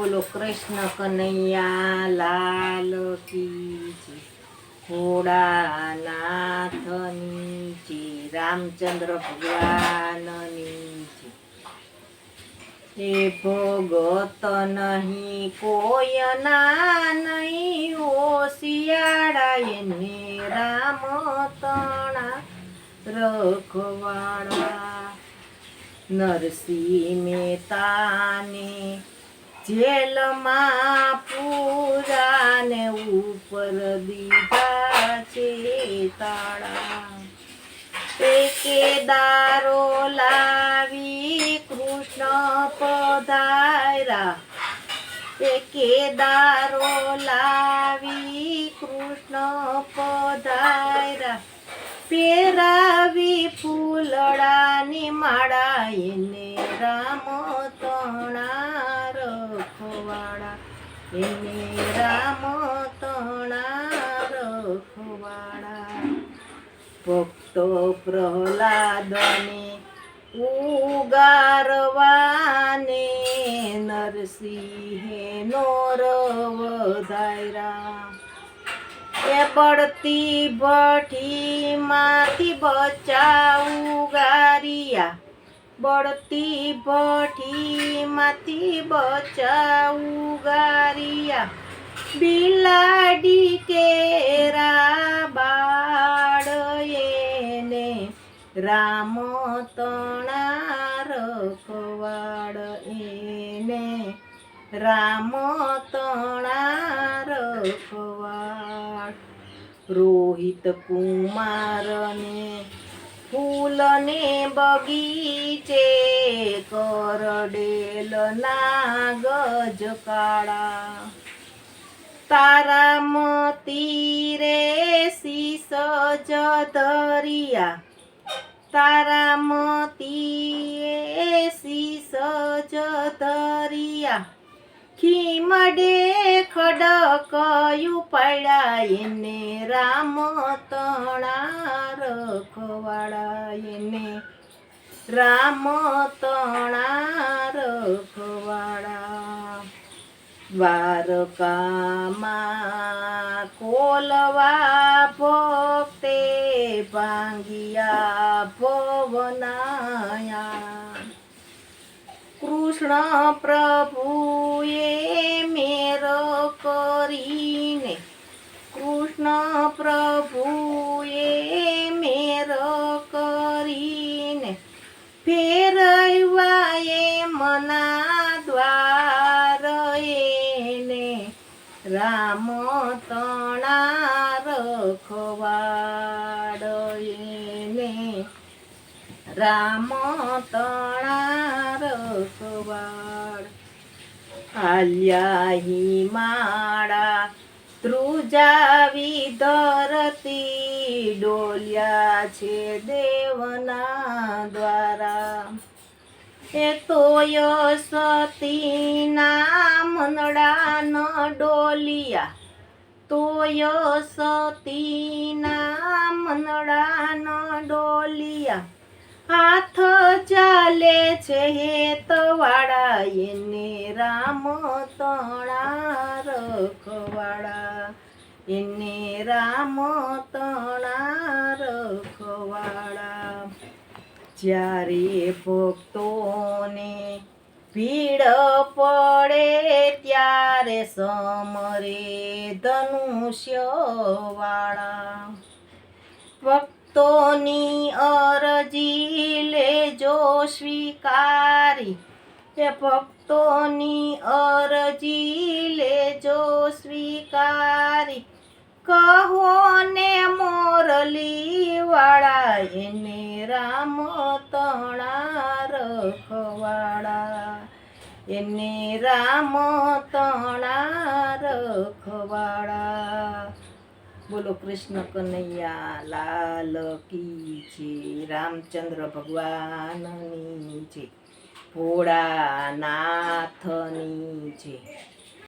બોલો કૃષ્ણ કનૈયા લાલ કી જય. ભોળાનાથની જય. રામચંદ્ર ભગવાનની જય. એ ભગત નહીં કોયના નહીં ઓશિયાળા એને રામ તણા રખવાળા. નરસિંહ મહેતાને જેલમાં પૂરાને ઉપર દીધા છે તાળા. એકે દારો લાવી કૃષ્ણ પધાર્યા. એકે દારો લાવી કૃષ્ણ પધાર્યા. પેરાવી ફૂલડાની માળા એને રામ તણા રખવાળા. એને રામ તણા રખવાળા. ભક્તો પ્રહલાદને ઉગારવાને નરસિંહે નોર વધાર્યા. એ બળતી ભઠ્ઠીમાંથી બચ્ચા ઉગાર્યા. બળતી ભઠ્ઠીમાંથી બચ્ચા ઉગાર્યા. બિલાડી કેરા બાળ એને રામ તણા રખવાળ. એને રામ તણા રખવાળ. રોહિત કુમારને ફૂલને બગીચે કરડેલના ગજ કાળા. તારામતી રે શીશ જ ધર્યા. તારામતી શીશ જ ધર્યા. ખીમડે ખડકયું પડ્યા. એને રામ તણા રખવાળા. એને રામ તણા રખવાળા. દ્વારકામાં ખોલવા ભક્તે ભાંગિયા ભવનાયા. કૃષ્ણ પ્રભુએ મેર કરીને. કૃષ્ણ પ્રભુએ મેર કરીને ફેરવ્યા મના દ્વાર. એને રામ તણા રખવાળ. એને રામ તણા રખવાળ. આલ્યા હિમાળા ધ્રુજાવી ધરતી. ડોલ્યા છે દેવના દ્વારા. એ તોય સતીના મનડા ન ડોલિયા. તોય સતીના મનડા ન ડોલિયા. હાથ ચાલે છે હેતવાળા. એને રામ તણા રખવાળા. એને રામ તણા રખવાળા. જ્યારે ભક્તોને ભીડ પડે ત્યારે સમરે ધનુષ્યવાળા. ભક્તોની અરજી લેજો સ્વીકારી. એ ભક્તોની અરજી લેજો સ્વીકારી. કહો ને મોરલી વાળા. એને રામ તણા રખવાળા. એને રામ તણા રખવાળા. બોલો કૃષ્ણ કનૈયા લાલ કી જય. રામચંદ્ર ભગવાનની જય. ભોળાનાથની જય.